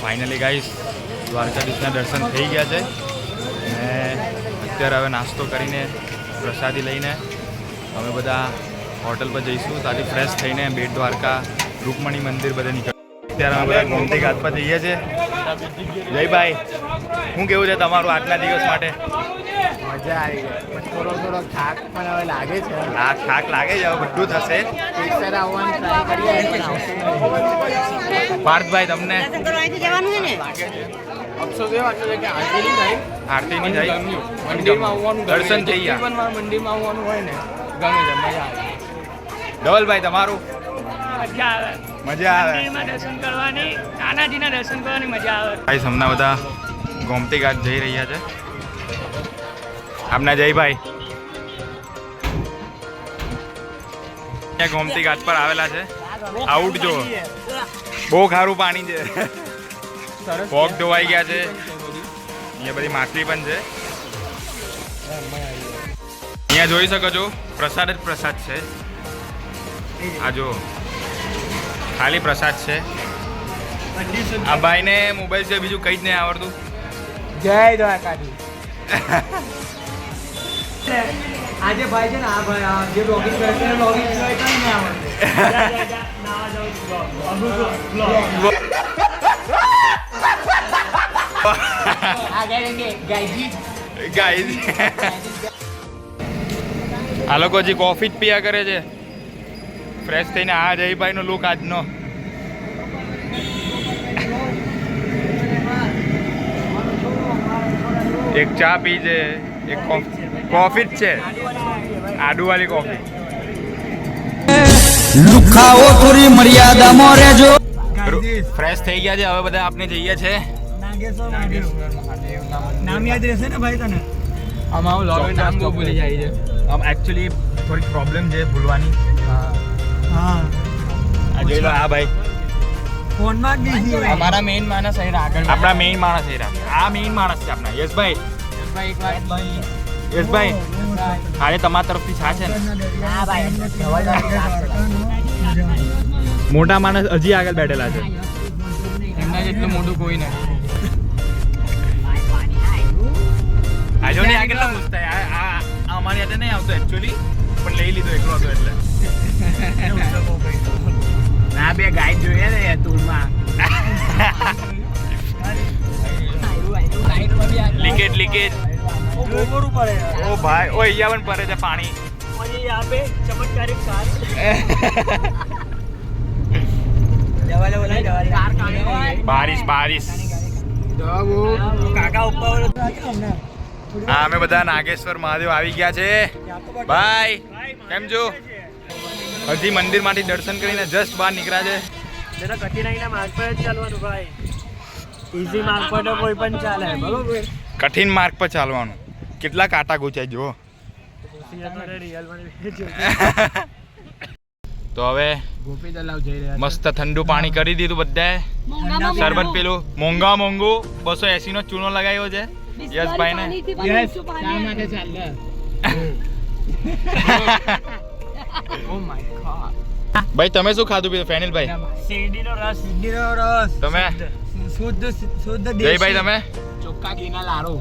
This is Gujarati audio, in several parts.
ફાઇનલી ગાઈસ દ્વારકાધીશના દર્શન થઈ ગયા છે અને અત્યારે હવે નાસ્તો કરીને પ્રસાદી લઈને અમે બધા હોટલ પર જઈશું. ત્યાંથી ફ્રેશ થઈને બેટ દ્વારકા રૂકમણી મંદિર બધે નીકળ. અત્યારે અમે બધા ગોમતી ઘાટ પર જઈએ છીએ. જયભાઈ, શું કેવું છે તમારું આજના દિવસ માટે? મજા આવી ગઈ. થોડો થાક પણ હવે લાગે છે. થાક લાગે છે, હવે બધું થશે. આવવાનું ટ્રાય કરીએ. પાર્થભાઈ, તમને અફસોસ એ વાંચો છે કે આરતી નહીં થાય. આરતી નહીં થાય, મંદિરમાં આવવાનું દર્શન થઈ ગયા. મંદિરમાં આવવાનું હોય ને ગમે છે, મજા આવે. ધવલભાઈ, તમારું? મજા આવે. દર્શન કરવાની, નાનાજીના દર્શન કરવાની મજા આવે. ગાઈસ, હમણાં બધા ગોમતી ઘાટ જઈ રહ્યા છે. આપના જયભાઈ ગોમતી ઘાટ પર આવેલા છે. આઉટ જો બહુ ખારું પાણી છે. પગ ધોવાઈ ગયા છે. અહીંયા બધી માછલી પણ છે. અહીંયા જોઈ શકો છો પ્રસાદ જ પ્રસાદ છે. આ જો ખાલી પ્રસાદ છે. આ ભાઈને મોબાઈલ છે, બીજું કંઈ જ નહીં આવડતું. જય દ્વારકાધીશ. આજે ભાઈ છે ને, આ ભાઈ જે બ્લોગિંગ કરે છે બ્લોગિંગ કઈ નહીં આવડતું. આ લોકો હજી કોફી જ પીયા કરે છે. ફ્રેશ થઈને આ જયભાઈ નો લુક આજનો. એક ચા પી છે, એક કોફી જ છે, આદુવાળી કોફી. લુખાઓ થોડી મર્યાદામાં રહેજો. ફ્રેશ થઈ ગયા છે, હવે બધા આપણે જઈએ છે. નામ યાદ રહેશે ને ભાઈ તને? આમાં નામ બહુ ભૂલી જાય છે. એકચ્યુઅલી થોડીક પ્રોબ્લેમ છે ભૂલવાની. હા, આ જોઈ લો, આ ભાઈ ફોનમાં જ બિઝી હોય. અમારા મેઇન માણસ છે. આપણા મેઇન માણસ છે. આ મેઇન માણસ છે આપણા યશભાઈ. યશભાઈ, આજે તમારા તરફથી છા છે ને? મોટા માણસ હજી આગળ બેઠેલા છે. એમના જેટલું મોટું કોઈ નથી. આજો ને આગળ ના પૂછતા. આ અમારી હાથે નહીં આવતો એકચ્યુઅલી, પણ લઈ લીધો એકલો હતો એટલે. ના, બે ગાય જોઈએ ને તુરમાં. લીકેજ. ઓ ભાઈ, ઓ અહીંયા પણ પડે છે પાણી. ચમત્કારિક કાર બારિશ. કાકા ઉપર હા, અમે બધા નાગેશ્વર મહાદેવ આવી ગયા છે. ભાઈ, કેમ છો? હજી મંદિર માંથી દર્શન કરીને જસ્ટ બહાર નીકળ્યા છે. જેના કઠિનાઈના માર્ગ પર જ ચાલવાનું ભાઈ. ઈઝી માર્ગ પર તો કોઈ પણ ચાલે, બરોબર? કઠિન માર્ગ પર ચાલવાનું. કેટલા કાંટા ગુચાય જો. તો હવે ગોપી તલાવ જઈ રહ્યા. મસ્ત ઠંડુ પાણી કરી દીધું બધાએ. શરબત પેલું મોંઘું 280 નો ચૂનો લગાવ્યો છે યશભાઈ ને. શા માટે ચાલે? Oh my God. ભાઈ, તમે શું ખાધું પીધું ફેનિલભાઈ? શેરડીનો રસ. તમે? શુદ્ધ જયભાઈ, તમે? ચોખ્ખા ઘીના લાડુ.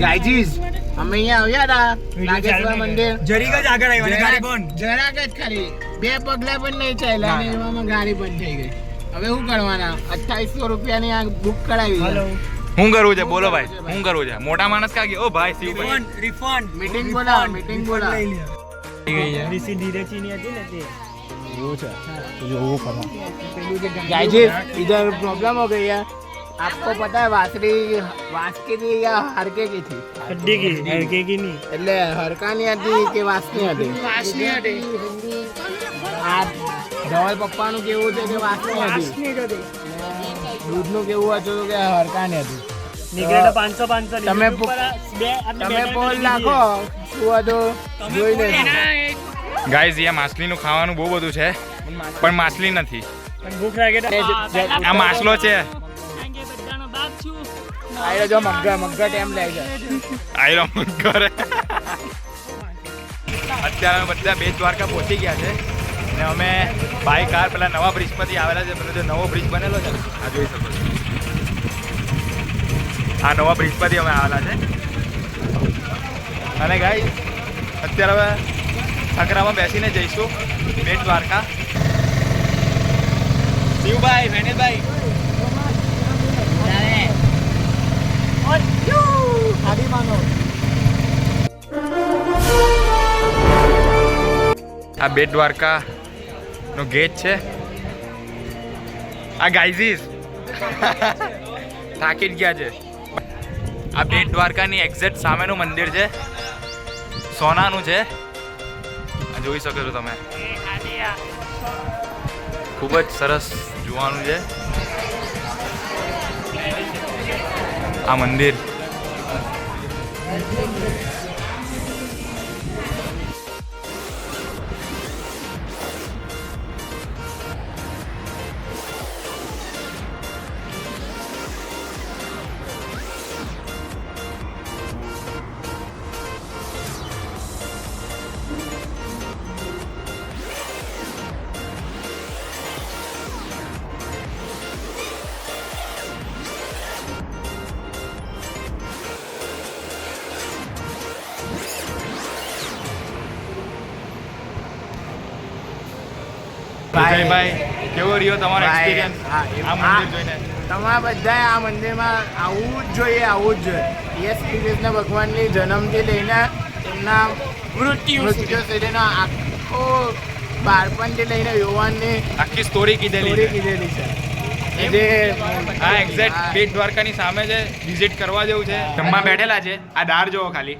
ગાયજીસ, અમે અહીંયા આવ્યા હતા નાગેશ્વર મંદિર. જરીક જ આગળ આવ્યા ને ગાડી બંધ. જરાક જ ખાલી 2 પગલા પણ નહીં ચાલ્યા અને એવામાં ગાડી બંધ થઈ ગઈ. હવે શું કરવાના? 2800 રૂપિયાની આ બુક કરાવી. શું કરવું છે બોલો ભાઈ, શું કરવું છે? મોટા માણસ કા ઓ ભાઈ શિવભાઈ, રિફંડ મીટિંગ બોલાવો, મીટિંગ બોલાવો. રીસી ધીરેચીની હતી ને તે. गाइस, इधर प्रॉब्लम हो गई है. आपको पता है वास्की थी या हरके की थी? હડ્ડી કી હડકે કી નહીં. એટલે હરકાની હતી કે વાસની હતી? આ ધવલ પપ્પાનું કેવું છે કે વાસની હતી. દૂધનું કેવું હતું કે હરકાની હતી. નીકળે તો 500 તમે પોલ નાખો શું હતું જોઈ લેજો. ગાઈઝ, અહીંયા માછલીનું ખાવાનું બહુ બધું છે, પણ માછલી નથી. ભૂખ લાગે તો આ માછલો છે. બધાનો બાપ છું. આયો જો મગ્ગા ટાઈમ લે છે. આયરો કરે. અત્યારે અમે બધા બેટ દ્વારકા પહોંચી ગયા છે અને અમે બાય કાર પેલા નવા બ્રિજ પરથી આવેલા છે. પેલો જે નવો બ્રિજ બનેલો છે ને આ જોઈ શકો છો. આ નવા બ્રિજ પરથી અમે આવેલા છે. અને ગાઈ અત્યારે હવે ઠકરામાં બેસીને જઈશું બેટ દ્વારકા. શિવભાઈ, વેણેશભાઈ, આ બેટ દ્વારકા નો ગેટ છે. આ ગાઈઝીસ થાકી જ ગયા છે. આ બેટ દ્વારકાની એક્ઝેક્ટ સામેનું મંદિર છે. સોનાનું છે. આ જોઈ શકો છો તમે. ખૂબ જ સરસ જોવાનું છે આ મંદિર. ભાઈ કેવો રહ્યો તમારો એક્સપિરિયન્સ આ મંદિર જોઈને? તમારા બધાએ આ મંદિરમાં આવવું જ જોઈએ, આવવું જ જોઈએ. એ શ્રી કૃષ્ણ ભગવાનની જન્મથી લઈને એમના મૃત્યુ સુધીનો આખો બાળપણથી લઈને યુવાનની આખી સ્ટોરી કીધેલી છે. જે આ એક્ઝેક્ટ બેટ દ્વારકાની સામે છે. વિઝિટ કરવા જેવું છે. જમવા બેઠેલા છે. આ દાળ જોવો ખાલી.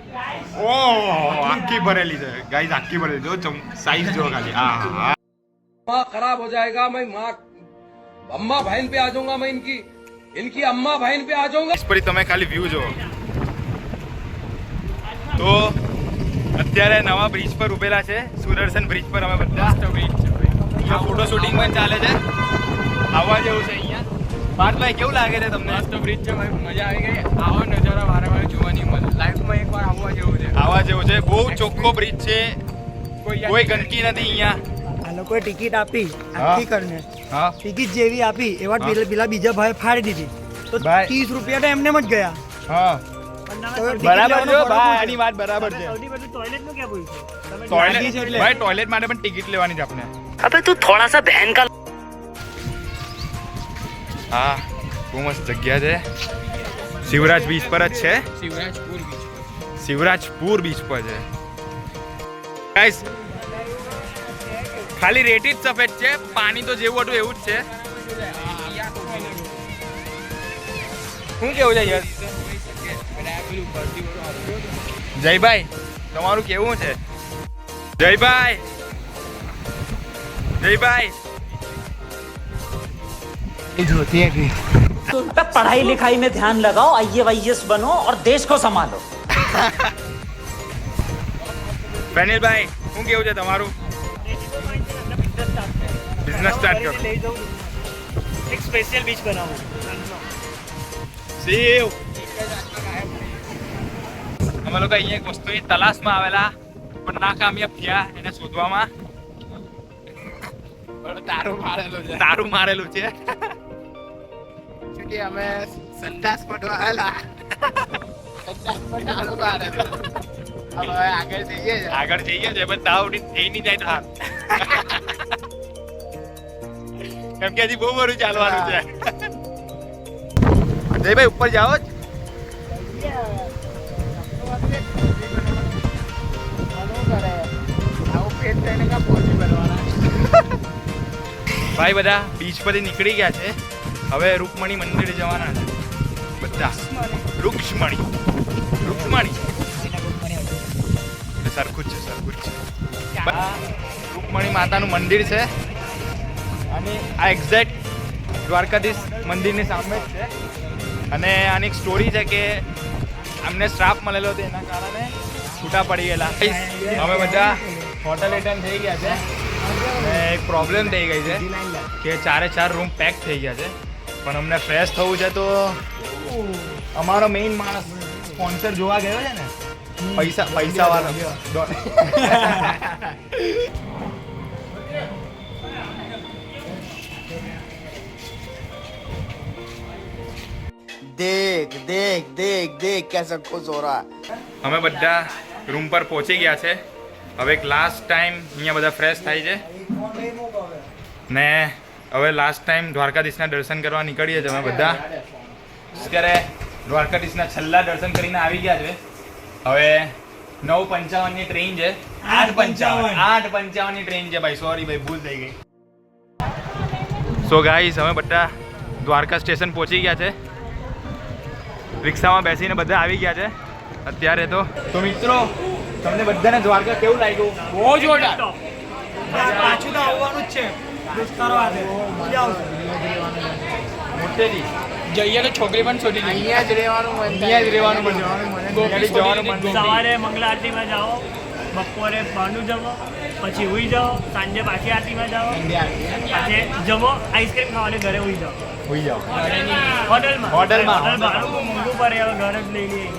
ઓહ, આખી ભરેલી છે ગાઈઝ, આખી ભરેલી. જો સાઈઝ જોવો ખાલી. હા खराब हो जाएगा मैं माँ अम्मा बहन पे आ जाऊंगा मैं इनकी अम्मा बहन पे आ जाऊंगा. इस पर તમે ખાલી વ્યૂ જો. તો અત્યારે નવા બ્રિજ પર ઉભેલા છે. સુદર્શન બ્રિજ પર અમે બધા અહીંયા ફોટો શૂટિંગ પણ ચાલે છે. આવવા જેવું છે અહીંયા. પાર્થભાઈ કેવું લાગે છે તમને? મસ્ત બ્રિજ છે ભાઈ, મજા આવી ગઈ. આવો નજારા વારે વારે જોવાની મળે. લાઈફમાં એકવાર આવવા જેવું છે. આવવા જેવું છે. બહુ ચોખ્ખો બ્રિજ છે. કોઈ ગંદકી નથી અહીંયા. આ લોકોએ ટિકિટ આપી આખી કરીને. હા, ટિકિટ જેવી આપી એવા પેલા બીજા ભાઈ ફાડી દીધી તો ભાઈ. 30 રૂપિયા તો એમને જ ગયા. હા બરાબર છે ભાઈ, આની વાત બરાબર છે. ટોયલેટનું ક્યાં પૂછ્યું? ટોયલેટ ભાઈ, ટોયલેટ માટે પણ ટિકિટ લેવાની છે આપણે. અબે તું થોડા સા બહેન કા. હા, બહુ મસ્ત જગ્યા છે. શિવરાજ બીચ પર જ છે. શિવરાજપુર બીચ પર છે ગાઈસ. ખાલી રેતી જ સફેદ છે. પાણી તો જેવું હતું એવું જ છે. શું કેવું છે યાર? જયભાઈ તમારું કેવું છે? જયભાઈ, જયભાઈ पढ़ाई लिखाई में ध्यान लगाओ, IAS बनो और देश को संभालो. પેનિલભાઈ શું કેવું છે તમારું? બિઝનેસ સ્ટાર્ટ કરો. એક સ્પેશિયલ બીચ બનાવો. શિવ અમે લોકો અહીંયા એક વસ્તુની તલાશમાં આવેલા પણ નાકામયાબ થયા એને શોધવામાં. તારું મારેલું છે. અમે સંદાસ પડવા આવેલા. હવે આગળ જઈએ છે. આગળ જઈએ છે પણ તાવ થઈ નહીં જાય તો હાલ. કેમ કે હજી બહુ બધું ચાલવાનું છે. અજયભાઈ ઉપર જાઓ જ. ભાઈ બધા બીચ પરથી નીકળી ગયા છે. હવે રૂકમણી મંદિરે જવાના છે બધા. રૂક્ષ્મણી સરખું જ છે. રૂકમણી માતાનું મંદિર છે અને આ એક્ઝેક્ટ દ્વારકાધીશ મંદિરની સામે જ છે. અને આની એક સ્ટોરી છે કે અમને શ્રાપ મળેલો હતો એના કારણે છૂટા પડી ગયેલા. અમે બધા હોટલ રિટર્ન થઈ ગયા છે. એક પ્રોબ્લેમ થઈ ગઈ છે કે 4 રૂમ પેક થઈ ગયા છે. પણ અમને ફ્રેશ થવું છે તો અમારો મેઇન માણસ સ્પોન્સર જોવા ગયો છે ને, પૈસા વાળો देख देख देख देख कैसा खुश हो रहा है। અમે બધા રૂમ પર પહોંચી ગયા છે. હવે એક લાસ્ટ ટાઈમ અહીંયા બધા ફ્રેશ થાય છે ને હવે લાસ્ટ ટાઈમ દ્વારકાધીશના દર્શન કરવા નીકળીએ છીએ અમે બધા. અત્યારે દ્વારકાધીશના છેલ્લા દર્શન કરીને આવી ગયા છે. હવે 9:55 ટ્રેન છે. 8:55 ટ્રેન છે ભાઈ. સોરી ભાઈ, ભૂલ થઈ ગઈ. સો ગાઈસ, અમે બધા દ્વારકા સ્ટેશન પહોંચી ગયા છે. રિક્ષામાં બેસીને બધા આવી ગયા છે અત્યારે. તો મિત્રો, તમને બધાને દ્વારકા કેવું લાગ્યું? બહુ જોરદાર. પાછું તો આવવાનું જ છે દોસ્તારો હાથે. મજા આવશે. મોટેથી જઈએ તો છોકરી પણ છોડી દે. અહીંયા જ રહેવાનું મન થાય. અહીંયા જ રહેવાનું મન થાય. જવાનું મન થાય. સવારે મંગલા આરતીમાં જાઓ, બપોરે બહારનું જમો, પછી ઉઈ જાઓ, સાંજે પાછી આરતીમાં જાઓ, પછી જમો, આઈસ્ક્રીમ ખાવાની ઘરે ઉઈ જાઓ. હોઈ જાઓ. હોટલમાં હોટલમાં. હોટલ ભાડું મોંઘું પડે, હવે ઘરે જ લઈ લઈએ.